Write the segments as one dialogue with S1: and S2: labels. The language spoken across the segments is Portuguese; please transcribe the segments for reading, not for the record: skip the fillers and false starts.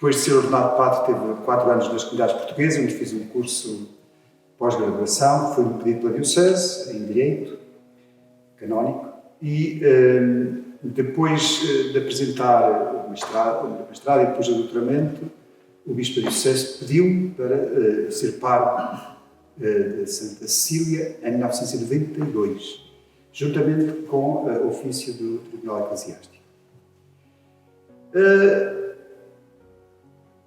S1: Depois de ser ordenado padre, teve 4 anos nas comunidades portuguesas, onde fiz um curso pós-graduação, foi pedido pela Diocese, em Direito Canónico, e depois de apresentar o mestrado e depois o doutoramento, o Bispo da Diocese pediu-me para ser padre de Santa Cecília em 1992, juntamente com o ofício do Tribunal Eclesiástico.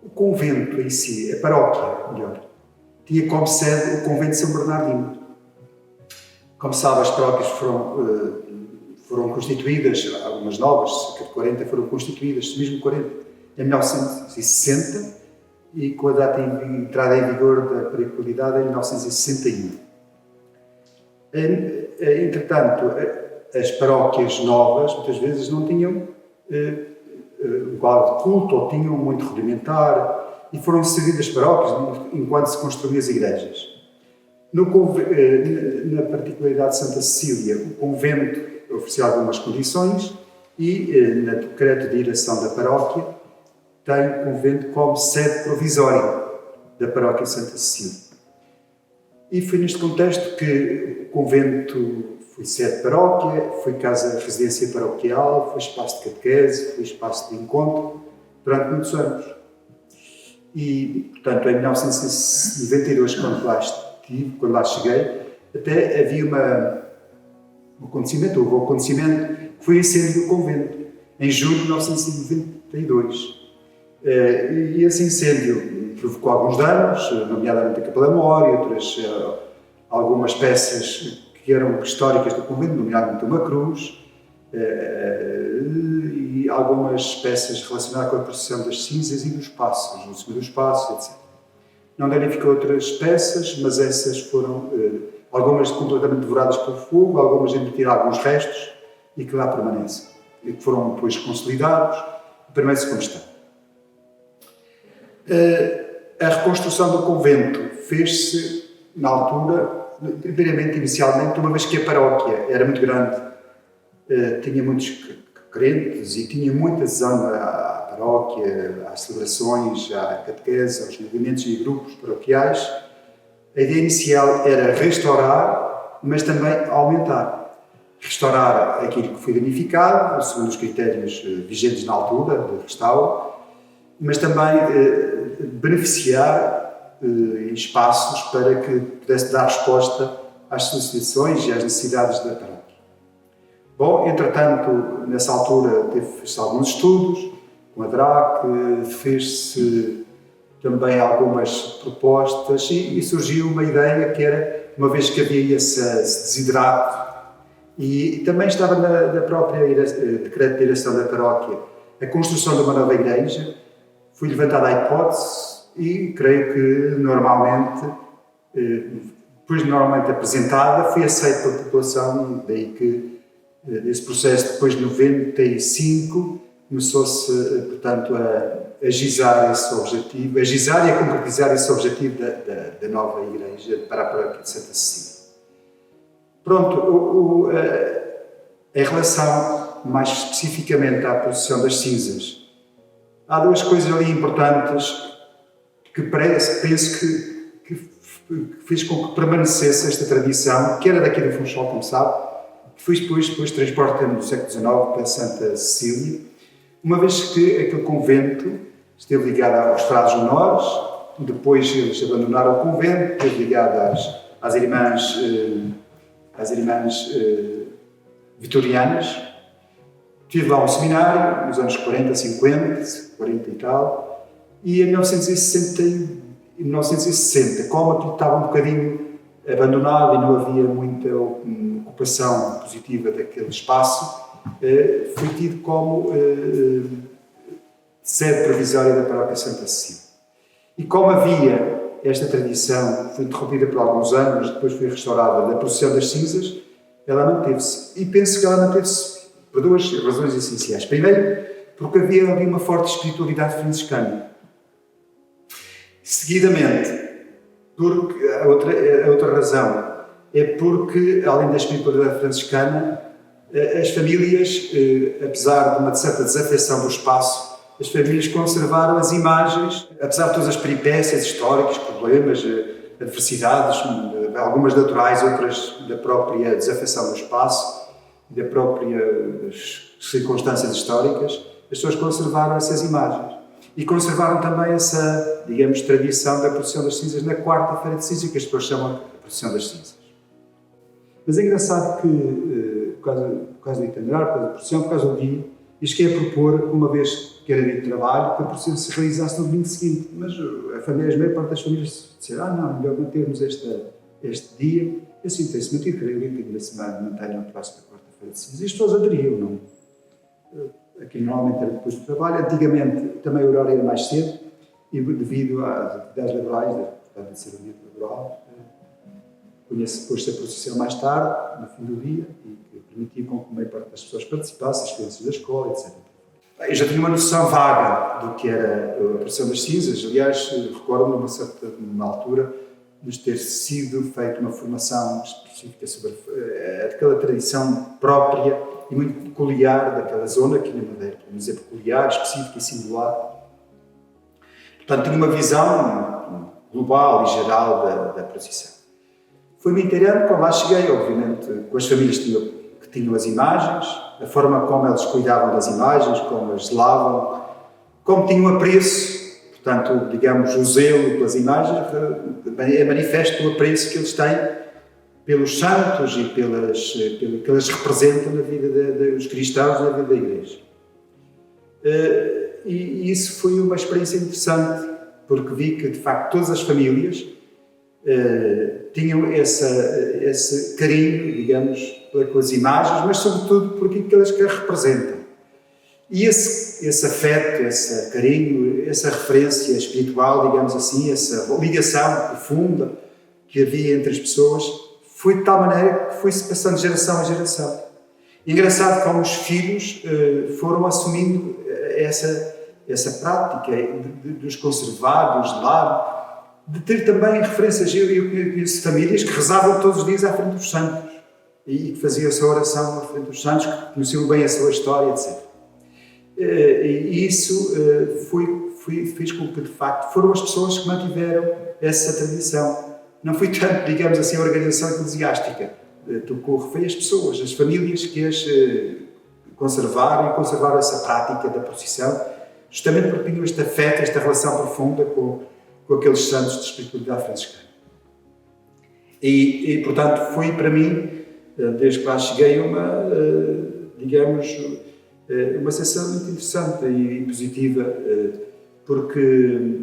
S1: O convento em si, a paróquia, melhor, tinha como sede o convento de São Bernardino. Como sabe, as paróquias foram constituídas, algumas novas, cerca de 40, foram constituídas, mesmo 40, em 1960, e com a data de entrada em vigor da periculidade em 1961. Entretanto, as paróquias novas, muitas vezes, não tinham um quadro de culto, ou tinham muito rudimentar, e foram cedidas paróquias enquanto se construíam as igrejas. Na particularidade de Santa Cecília, o convento oferecia algumas condições e, na decreto de direção da paróquia, tem o convento como sede provisória da paróquia Santa Cecília. E foi neste contexto que o convento foi sede de paróquia, foi casa de residência paroquial, foi espaço de catequese, foi espaço de encontro durante muitos anos. E, portanto, em 1992, quando lá cheguei, até havia houve um acontecimento que foi o incêndio do convento, em julho de 1992. E esse incêndio provocou alguns danos, nomeadamente a Capela Mor e outras, algumas peças que eram históricas do convento, nomeadamente uma cruz, e algumas peças relacionadas com a procissão das cinzas e dos passos, o Senhor dos Passos, etc. Não danificou outras peças, mas essas foram, algumas completamente devoradas pelo fogo, algumas ainda tiram alguns restos e que lá permanecem, e que foram depois consolidados e permanecem como estão. A reconstrução do convento fez-se, na altura, primeiramente, inicialmente, uma vez que a paróquia era muito grande, tinha muitos crentes e tinha muita adesão à paróquia, às celebrações, à catequese, aos movimentos e grupos paroquiais. A ideia inicial era restaurar, mas também aumentar. Restaurar aquilo que foi danificado, segundo os critérios vigentes na altura, de restauro, mas também beneficiar espaços para que pudesse dar resposta às solicitações e às necessidades da paróquia. Bom, entretanto, nessa altura fez-se alguns estudos com a DRAC, fez-se também algumas propostas e surgiu uma ideia que era, uma vez que havia esse desidrato, e também estava na própria decreto de direção da paróquia, a construção de uma nova igreja, foi levantada a hipótese e creio que depois normalmente apresentada, foi aceita pela população, daí que esse processo depois de 95 começou-se, portanto, a gizar esse objetivo, a gizar e a concretizar esse objetivo da nova igreja para a paróquia de Santa Cecília. Pronto, em relação mais especificamente à procissão das cinzas, há duas coisas ali importantes que penso que fez com que permanecesse esta tradição, que era daqui do Funchal, como sabe, que foi depois transportada no século XIX para Santa Cecília, uma vez que aquele convento esteve ligado aos Frades Menores, depois eles abandonaram o convento, esteve ligado às irmãs vitorianas. Tive lá um seminário, nos anos 40, 50, 40 e tal, e em 1960, como aquilo estava um bocadinho abandonado e não havia muita ocupação positiva daquele espaço, foi tido como sede provisória da paróquia Santa Cecília. E como havia esta tradição, foi interrompida por alguns anos, depois foi restaurada, da procissão das cinzas, ela manteve-se. E penso que ela manteve-se por duas razões essenciais. Primeiro, porque havia ali uma forte espiritualidade franciscana. Seguidamente, porque a outra razão é porque, além da espiritualidade franciscana, as famílias, apesar de uma certa desafeição do espaço, as famílias conservaram as imagens, apesar de todas as peripécias históricas, problemas, adversidades, algumas naturais, outras da própria desafecção do espaço, da própria circunstâncias históricas, as pessoas conservaram essas imagens. E conservaram também essa, digamos, tradição da procissão das cinzas na quarta-feira de cinzas, que as pessoas chamam de procissão das cinzas. Mas é engraçado que, por causa do itinerário, por causa da procissão, por causa do dia, eu cheguei a propor, uma vez que era dia de trabalho, que a procissão se realizasse no domingo seguinte. Mas a maior parte das famílias disseram, não, melhor mantermos este dia. E assim tem-se mantido, creio que na semana mantenham a próxima quarta-feira de cinzas. E as pessoas aderiam, não? Aqui normalmente era depois do trabalho. Antigamente também o horário era mais cedo, e devido às atividades laborais, portanto, de ser um dia laboral, pôs-se a procissão mais tarde, no fim do dia, e que permitia com que a maior parte das pessoas participassem, as crianças da escola, etc. Eu já tinha uma noção vaga do que era a procissão das cinzas. Aliás, recordo-me, numa altura, de ter sido feita uma formação específica sobre aquela tradição própria e muito peculiar daquela zona aqui na Madeira, para dizer peculiar, específica e singular. Portanto, tinha uma visão global e geral da procissão. Fui-me inteirando quando lá cheguei, obviamente, com as famílias que tinham as imagens, a forma como eles cuidavam das imagens, como as lavam, como tinham apreço, portanto, digamos, o zelo pelas imagens, é manifesto o apreço que eles têm pelos santos e pelo que eles representam na vida dos cristãos, na vida da Igreja. E isso foi uma experiência interessante, porque vi que, de facto, todas as famílias tinham esse carinho, digamos, pelas imagens, mas sobretudo por aquilo que elas representam. E esse afeto, esse carinho, essa referência espiritual, digamos assim, essa ligação profunda que havia entre as pessoas, foi de tal maneira que foi-se passando de geração em geração. E engraçado como os filhos foram assumindo essa prática de os conservar, de os zelar, de ter também referências. Eu conheço famílias que rezavam todos os dias à frente dos santos e que faziam a sua oração à frente dos santos, que conheciam bem a sua história, etc. E isso fez com que, de facto, foram as pessoas que mantiveram essa tradição. Não foi tanto, digamos assim, a organização eclesiástica que ocorre, foi as pessoas, as famílias que as conservaram essa prática da procissão, justamente porque tinham este afeto, esta relação profunda com aqueles santos de espiritualidade franciscana. E, portanto, foi para mim, desde que lá cheguei, uma sensação muito interessante e positiva, porque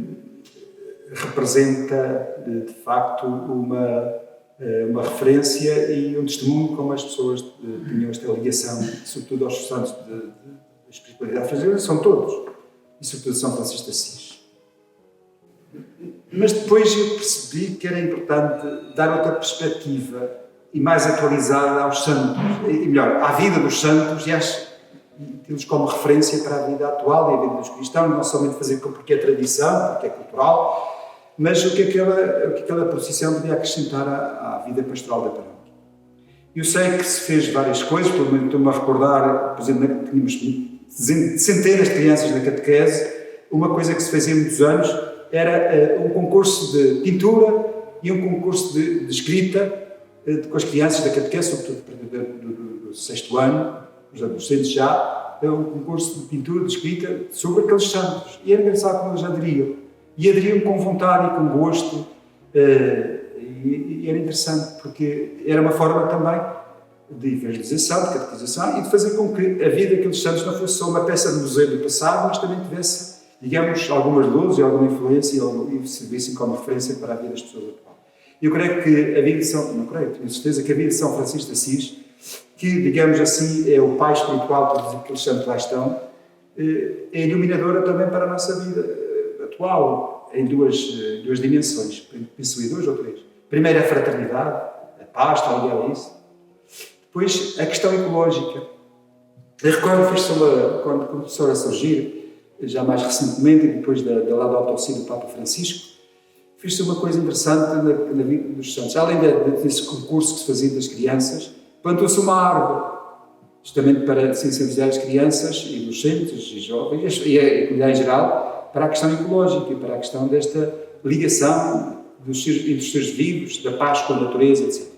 S1: representa, de facto, uma referência e um testemunho como as pessoas tinham esta ligação, sobretudo aos santos da espiritualidade franciscana, são todos, e sobretudo São Francisco de Assis. Mas depois eu percebi que era importante dar outra perspectiva e mais atualizada aos santos, e melhor, à vida dos santos e tê-los como referência para a vida atual e a vida dos cristãos, não somente fazer porque é tradição, porque é cultural, mas o que aquela procissão podia acrescentar à vida pastoral da paróquia. Eu sei que se fez várias coisas, pelo menos estou-me a recordar, por exemplo, tínhamos centenas de crianças na catequese. Uma coisa que se fazia há muitos anos era um concurso de pintura e um concurso de escrita com as crianças da catequese, sobretudo do 6º ano, os adolescentes já, um concurso de pintura, de escrita sobre aqueles santos. E era engraçado como eles aderiam. E aderiam com vontade e com gosto. E era interessante, porque era uma forma também de evangelização, de catequização e de fazer com que a vida daqueles santos não fosse só uma peça de museu do passado, mas também tivesse, digamos, algumas luzes e alguma influência e servissem como referência para a vida das pessoas atuais. Eu creio que a vida de tenho certeza que a vida de São Francisco de Assis, que, digamos assim, é o pai espiritual de todos aqueles santos lá estão, é iluminadora também para a nossa vida atual, em duas dimensões, penso em 2 ou 3. Primeiro, a fraternidade, a paz, está ligada a isso. Depois, a questão ecológica. Eu recordo que quando começou a surgir, já mais recentemente, e depois da autópsia do Papa Francisco, fez-se uma coisa interessante na vida dos santos. Além desse concurso que se fazia das crianças, plantou-se uma árvore.
S2: justamente para sensibilizar as crianças e adolescentes e jovens e a comunidade em geral para a questão ecológica e para a questão desta ligação entre os seres vivos, da paz com a natureza, etc.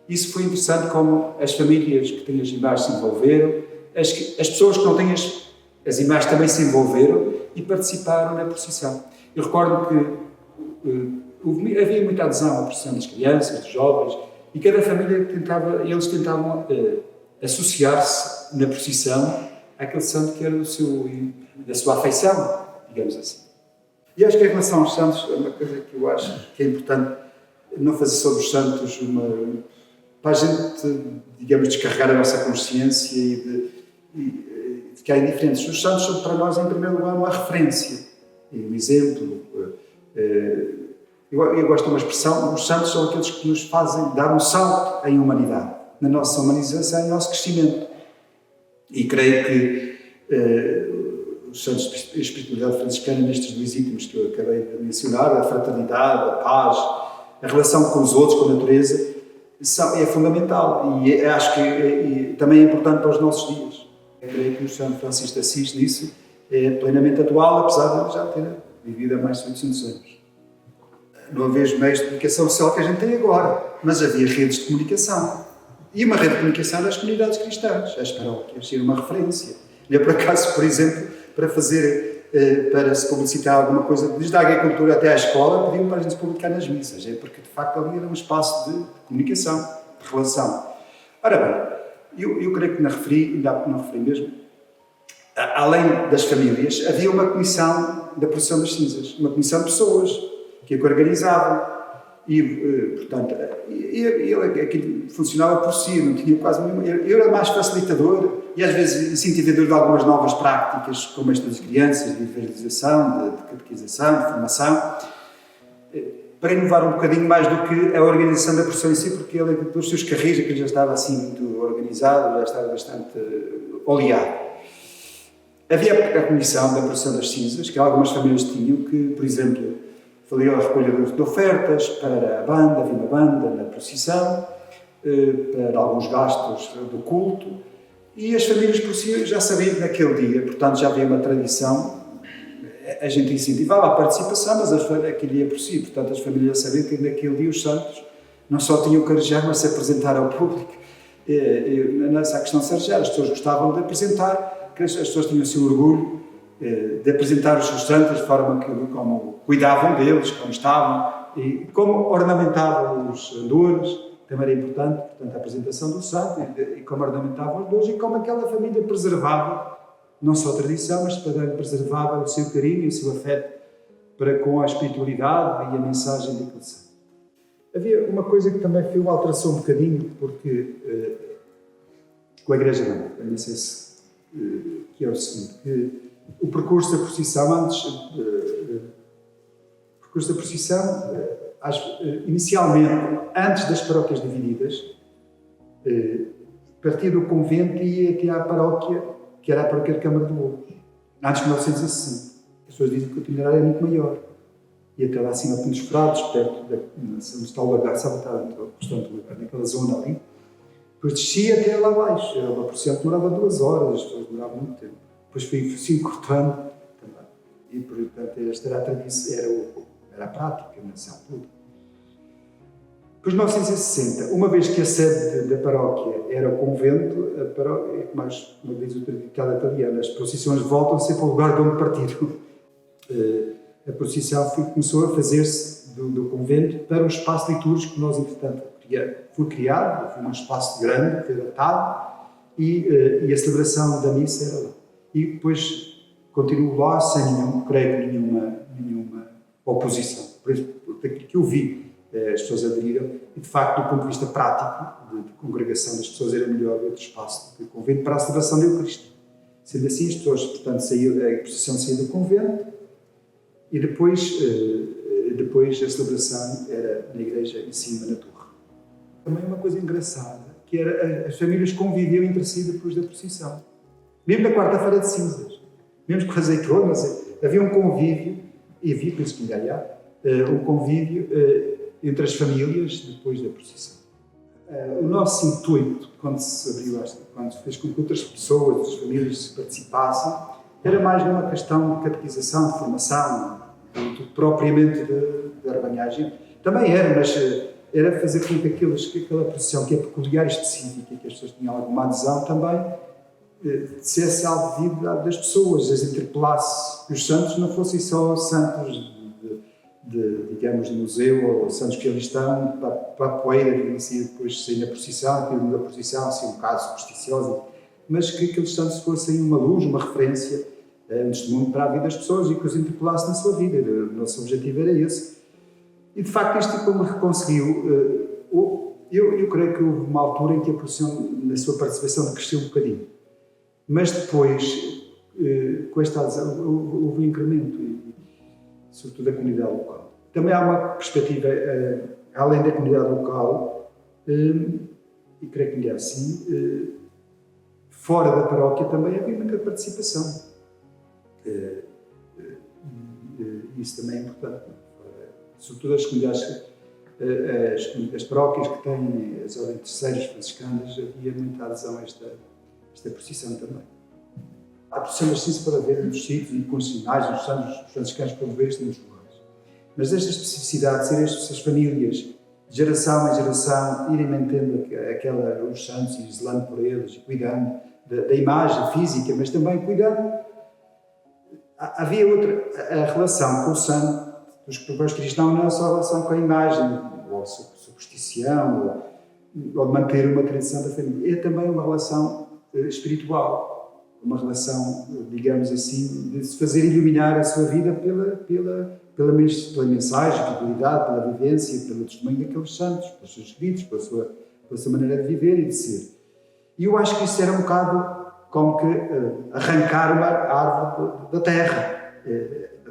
S2: Isso foi interessante como as famílias que têm as imagens se envolveram, as pessoas que não têm as imagens também se envolveram e participaram na procissão. Eu recordo que havia muita adesão à procissão das crianças, dos jovens, e cada família eles tentavam associar-se na procissão àquele santo que era da sua afeição, digamos assim. E acho que em relação aos santos, é uma coisa que eu acho que é importante não fazer sobre os santos para a gente, digamos, descarregar a nossa consciência e de ficar indiferentes. Os santos são para nós, em primeiro lugar, uma referência, um exemplo. Eu gosto de uma expressão: os santos são aqueles que nos fazem dar um salto em humanidade, na nossa humanização e no nosso crescimento. E creio que os santos de espiritualidade franciscana, nestes dois itens que eu acabei de mencionar, a fraternidade, a paz, a relação com os outros, com a natureza, é fundamental e acho que também é importante para os nossos dias. Eu creio que o Santo Francisco de Assis nisso é plenamente atual, apesar de já ter vivido há mais de 800 anos. Não havia os meios de comunicação social que a gente tem agora, mas havia redes de comunicação. E uma rede de comunicação das comunidades cristãs, as paróquias, era uma referência. E por acaso, por exemplo, para se publicitar alguma coisa, desde a agricultura até à escola, pediam para a gente se publicar nas missas, porque de facto ali era um espaço de comunicação, de relação. Ora bem, eu creio que não referi mesmo, além das famílias, havia uma comissão da procissão das cinzas, uma comissão de pessoas que a organizavam. E, portanto, aquilo funcionava por si, não tinha quase nenhuma. Eu era mais facilitador e às vezes incentivador de algumas novas práticas, como esta das crianças, de evangelização, de catequização, de formação, para inovar um bocadinho mais do que a organização da procissão em si, porque ele, pelos seus carris, aquilo já estava assim muito organizado, já estava bastante oleado. Havia a comissão da procissão das cinzas, que algumas famílias tinham, que, por exemplo, fazia a recolha de ofertas para a banda, havia uma banda na procissão, para alguns gastos do culto, e as famílias por si já sabiam que naquele dia, portanto já havia uma tradição, a gente incentivava a participação, mas aquele dia por si, portanto as famílias já sabiam que naquele dia os santos não só tinham que arejar, mas se apresentar ao público. Nessa questão de se arejar, as pessoas gostavam de apresentar, as pessoas tinham o seu orgulho de apresentar os seus santos de forma como cuidavam deles, como estavam e como ornamentavam os andores, também era importante, portanto, a apresentação do santo e como ornamentavam os andores e como aquela família preservava não só a tradição, mas também preservava o seu carinho e o seu afeto para com a espiritualidade e a mensagem daquele santo. Havia uma coisa que também foi uma alteração um bocadinho, porque com a Igreja não sei se que é o seguinte, que o percurso da procissão inicialmente, antes das paróquias divididas, partia do convento e ia até à paróquia, que era a paróquia de Câmara de Louros, antes de 1960. As pessoas dizem que o itinerário é muito maior. E até lá acima, nos Frades, perto onde está o lagar, sabe, naquela zona ali. Depois descia até lá abaixo. Era uma procissão que demorava 2 horas, as pessoas demoravam muito tempo. Depois foi se encurtando também. E, portanto, esta era a tradição, era a prática nessa altura. Depois, em 1960, uma vez que a sede da paróquia era o convento, a paróquia, mais uma vez o ditado italiano, as procissões voltam sempre ao lugar de onde partiram. A procissão começou a fazer-se do convento para um espaço litúrgico que nós, entretanto, foi criado, foi um espaço grande, foi adaptado, e a celebração da missa era lá. E depois continuo lá sem nenhuma oposição. Por isso, daquilo que eu vi, as pessoas aderiram, e de facto, do ponto de vista prático, de congregação das pessoas, era melhor outro espaço do convento para a celebração da Eucaristia. Sendo assim, as pessoas, portanto, a procissão saía do convento, e depois a celebração era na igreja em cima, na torre. Também uma coisa engraçada, que era as famílias conviviam entre si depois da procissão. Mesmo na quarta-feira de cinzas, mesmo com azeitonas, havia um convívio, e havia, penso que ainda há, um convívio entre as famílias depois da procissão. O nosso intuito, quando se abriu quando se fez com que outras pessoas, outras famílias participassem, era mais numa questão de catequização, de formação, propriamente de arbanhagem. Também era, mas era fazer com que aquela procissão que é peculiar e específica, que as pessoas tinham alguma adesão também, dissesse algo de vida das pessoas, as interpelasse, que os santos não fossem só santos digamos, de museu, ou santos que ali estão, para a poeira, que depois sair na procissão, que da procissão, assim, um caso supersticioso, mas que aqueles santos fossem uma luz, uma referência, um testemunho para a vida das pessoas e que os interpelasse na sua vida. O nosso objetivo era esse. E, de facto, isto como conseguiu. Eu creio que houve uma altura em que a procissão, na sua participação, cresceu um bocadinho. Mas depois, com esta adesão, houve um incremento, sobretudo da comunidade local. Também há uma perspectiva, além da comunidade local, e creio que ainda é assim, fora da paróquia também havia muita participação. Isso também é importante. Sobretudo as comunidades, as paróquias que têm as ordens terceiras franciscanas, havia muita adesão a esta procissão também. A procissão assim se pode ver nos sítios e com os sinais, os santos franciscanos promover-se nos lugares. Mas esta especificidade de ser estas famílias, de geração em geração, irem mantendo os santos e zelando por eles e cuidando da imagem física, mas também cuidando. Havia a relação com o santo dos povos cristãos, não é só a relação com a imagem, ou a superstição, ou de manter uma tradição da família. É também uma relação espiritual, uma relação, digamos assim, de se fazer iluminar a sua vida pela mensagem, pela qualidade, pela vivência, pelo testemunho daqueles santos, pelos seus escritos, pela sua maneira de viver e de ser. E eu acho que isso era um bocado como que arrancar uma árvore da terra,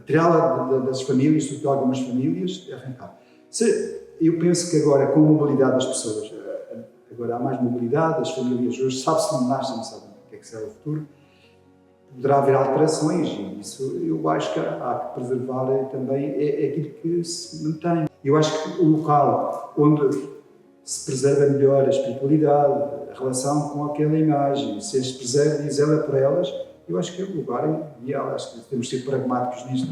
S2: tirá-la das famílias, sobretudo de algumas famílias, arrancar. Eu penso que agora, com a mobilidade das pessoas, agora há mais mobilidade, as famílias hoje sabe-se onde nascem, não sabem o que é que será o futuro, poderá haver alterações e isso eu acho que há que preservar também é aquilo que se mantém. Eu acho que o local onde se preserva melhor a espiritualidade, a relação com aquela imagem, se as preserva e zela por elas, eu acho que é o lugar ideal. Acho que temos de ser pragmáticos nisto.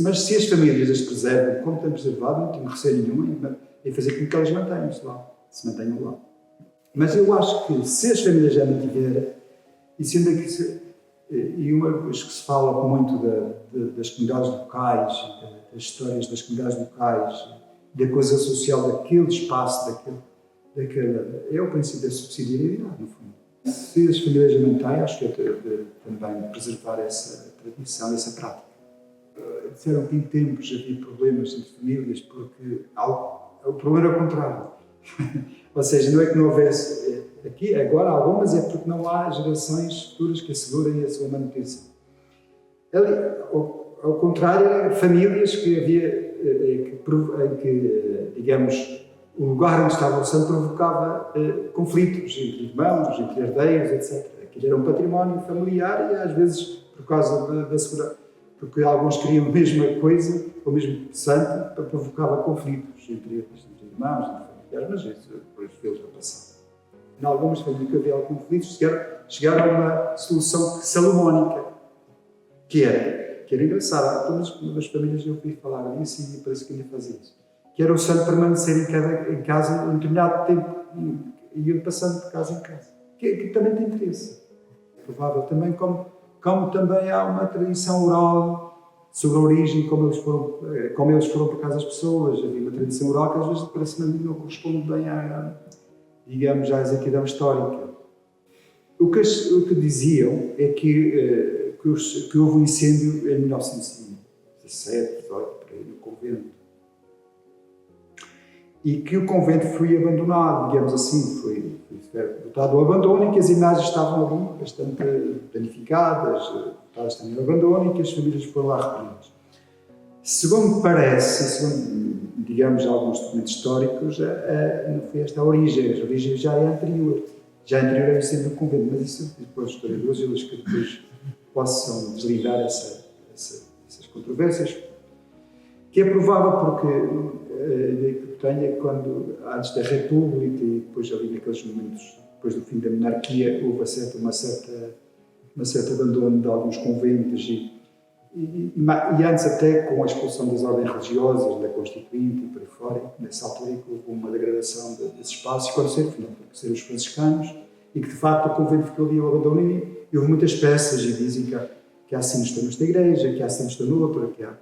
S2: Mas se as famílias as preservam como têm preservado, não tenho receio nenhum em fazer com que elas se mantenham lá. Mas eu acho que se as famílias já mantiverem, e sendo que uma vez que se fala muito das comunidades locais, das histórias das comunidades locais, da coisa social daquele espaço, é o princípio da subsidiariedade, no fundo. Se as famílias a mantêm, acho que é também preservar essa tradição, essa prática. Disseram que em tempos havia problemas entre famílias, porque o problema era o contrário. Ou seja, não é que não houvesse aqui, agora algumas, é porque não há gerações futuras que assegurem a sua manutenção. Ao contrário, eram famílias que havia, digamos, o lugar onde estava o santo provocava conflitos entre irmãos, entre herdeiros, etc. Aquilo era um património familiar e às vezes, por causa da segurança, porque alguns queriam a mesma coisa, o mesmo santo, provocava conflitos entre irmãos, entre familiares, mas isso depois fez a passar. Em algumas famílias que havia algum conflito, chegaram a uma solução salomónica, que era engraçado. Todas as famílias eu ouvi falar disso e parece que ia fazer isso. Que era o santo permanecer em casa um determinado tempo e ir passando de casa em casa. Que também tem interesse. É provável também, como também há uma tradição oral sobre a origem, como eles foram para casa das pessoas. Havia uma tradição oral que às vezes parece-me não corresponde bem digamos, à exatidão histórica. O que diziam é que houve um incêndio em 1917, 18, por aí, no convento. E que o convento foi abandonado, digamos assim, foi botado ao abandono e que as imagens estavam ali bastante danificadas, botadas também ao abandono e que as famílias foram lá recolhidas. Segundo parece, digamos, alguns documentos históricos, não foi esta a origem já é anterior ao incêndio do convento, mas isso depois os historiadores, eles que depois possam desligar essas controvérsias, que é provável porque
S1: ideia que tenho é que quando, antes da República e depois ali naqueles momentos, depois do fim da monarquia, houve uma certa abandono de alguns conventos e antes até com a expulsão das ordens religiosas, da Constituinte e por aí fora, nessa altura que houve uma degradação desse espaço, e quando ser os franciscanos, e que de facto o convento ficou ali ao abandono, e houve muitas peças e dizem que há sinos nesta igreja, que há sinos noutra, que há...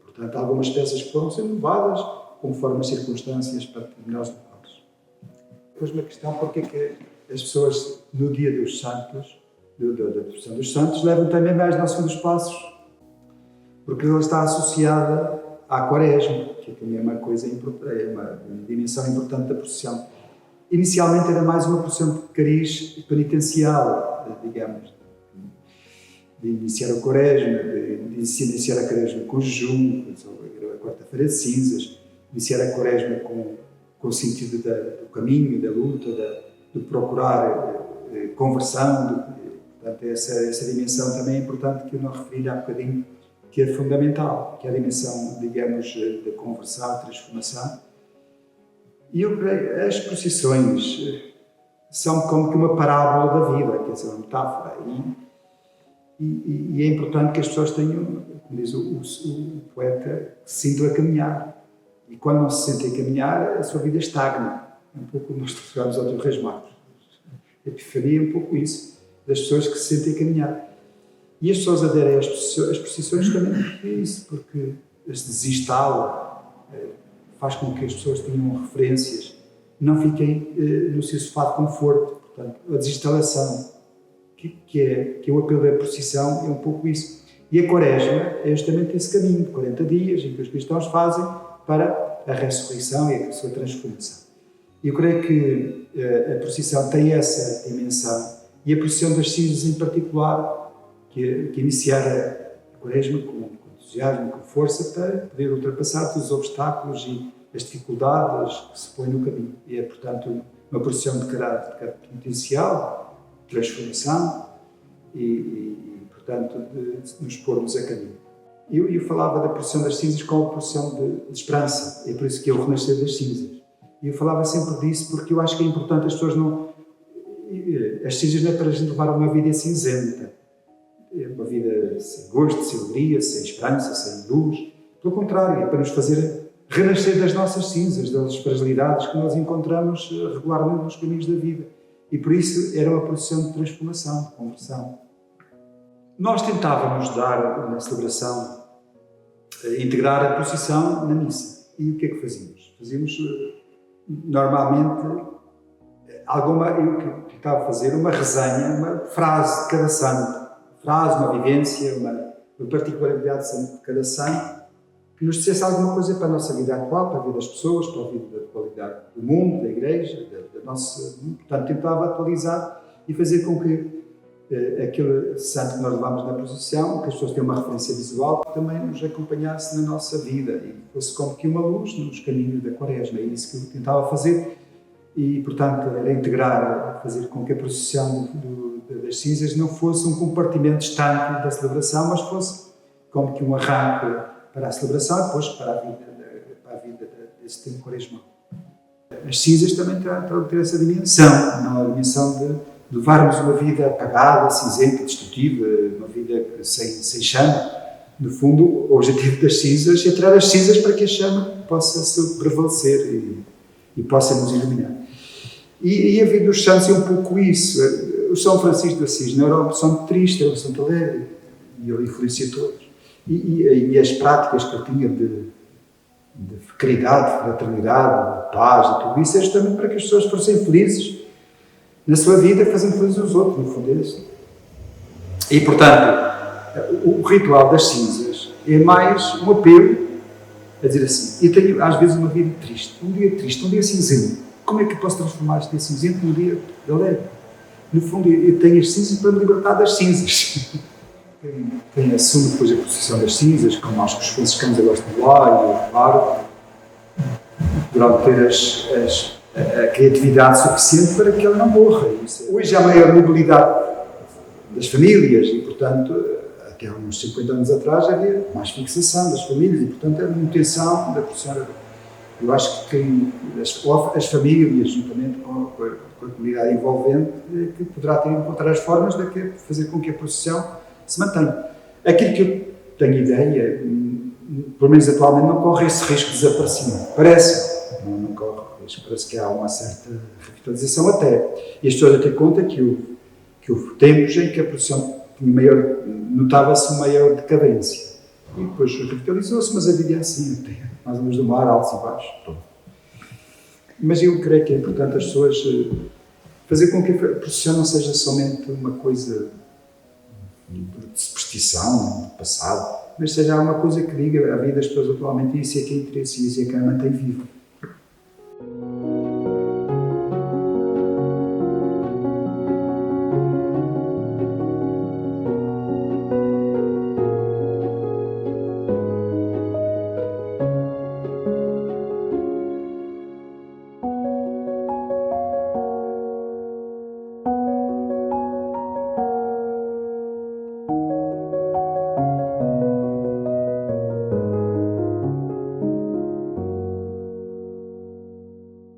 S1: Portanto, há algumas peças que foram sendo levadas conforme as circunstâncias para determinados locais. Depois uma questão, porque é que as pessoas no dia dos santos, da procissão dos santos, levam também mais Nosso Senhor dos Passos, porque ela está associada à Quaresma, que também é uma coisa importante, é uma dimensão importante da procissão. Inicialmente era mais uma procissão de cariz penitencial, digamos, de iniciar a Quaresma, de iniciar a Quaresma com jejum, a quarta-feira de cinzas, iniciar a Quaresma com o sentido do caminho, da luta, de procurar conversão. Portanto, essa dimensão também é importante que eu não referi há bocadinho, que é fundamental, que é a dimensão, digamos, da conversão, transformação. E eu creio, as procissões são como que uma parábola da vida, quer dizer, uma metáfora. E é importante que as pessoas tenham, como diz o poeta, que se sintam a caminhar. E quando não se sentem a caminhar, a sua vida estagna. É um pouco como nós chegamos ao teu Reis Magos. A Epifania é um pouco isso, das pessoas que se sentem a caminhar. E as pessoas aderem às procissões também porque é isso, porque se desistala, faz com que as pessoas tenham referências, não fiquem no seu sofá de conforto. Portanto, a desinstalação, que é o apelo da procissão, é um pouco isso. E a Quaresma é justamente esse caminho de 40 dias em que os cristãos fazem para a ressurreição e a sua transformação. Eu creio que a procissão tem essa dimensão, e a procissão das cinzas em particular, que iniciar a Quaresma com entusiasmo, com força, para poder ultrapassar todos os obstáculos e as dificuldades que se põem no caminho. E é, portanto, uma procissão de caráter penitencial, de transformação e portanto, de nos pormos a caminho. Eu falava da procissão das cinzas como a procissão de esperança, é por isso que é o renascer das cinzas. E eu falava sempre disso porque eu acho que é importante as pessoas não... As cinzas não é para a gente levar uma vida cinzenta, uma vida sem gosto, sem alegria, sem esperança, sem luz. Pelo contrário, é para nos fazer renascer das nossas cinzas, das fragilidades que nós encontramos regularmente nos caminhos da vida. E por isso era uma procissão de transformação, de conversão. Nós tentávamos dar, na celebração, integrar a procissão na missa. E o que é que fazíamos? Fazíamos, normalmente, eu tentava fazer uma resenha, uma frase de cada santo. Uma vivência, uma particularidade de cada santo, que nos dissesse alguma coisa para a nossa vida atual, para a vida das pessoas, para a vida da qualidade do mundo, da igreja, da nossa... Portanto, tentava atualizar e fazer com que aquele santo que nós levamos na procissão, que as pessoas tenham uma referência visual, que também nos acompanhasse na nossa vida e fosse como que uma luz nos caminhos da Quaresma. É isso que eu tentava fazer e, portanto, era integrar, fazer com que a procissão das cinzas não fosse um compartimento distante da celebração, mas fosse como que um arranque para a celebração e depois para a vida desse tempo quaresmal. As cinzas também terão de ter essa dimensão, não a dimensão de levarmos uma vida apagada, cinzenta, destrutiva, uma vida sem chama. No fundo, o objetivo das cinzas é tirar as cinzas para que a chama possa prevalecer e possa nos iluminar. E a vida dos santos é um pouco isso. O São Francisco de Assis não era uma pessoa muito triste, era uma pessoa muito alegre, e ele influencia todos. E as práticas que ele tinha de caridade, de fraternidade, de paz, e tudo isso é justamente para que as pessoas fossem felizes na sua vida, fazendo felizes os outros, no fundo é isso. E, portanto, o ritual das cinzas é mais um apelo a dizer assim: eu tenho às vezes uma vida triste, um dia cinzento. Como é que eu posso transformar este dia cinzento num dia alegre? No fundo, eu tenho as cinzas para me libertar das cinzas. Quem assume depois a procissão das cinzas, como acho que os franciscanos agora estão lá, e eu reparo, poderão ter a criatividade suficiente para que ela não morra. Hoje há maior mobilidade das famílias e, portanto,
S2: que há uns 50 anos atrás havia mais fixação das famílias e, portanto, a manutenção da profissão. Eu acho que as famílias, juntamente com a comunidade envolvente, que poderá encontrar as formas de fazer com que a profissão se mantenha. Aquilo que eu tenho ideia, pelo menos atualmente, não corre esse risco de desaparecimento. Não corre risco. Parece que há uma certa revitalização até. E estou a ter conta que houve tempos em que a profissão notava-se uma maior decadência. E depois revitalizou-se, mas a vida é assim, até mais ou menos do mar, altos e baixos. Mas eu creio que é importante as pessoas fazer com que a profissão não seja somente uma coisa de superstição, do passado, mas seja uma coisa que diga a vida das pessoas atualmente, e isso é que é interesse, e isso é que a mantém viva.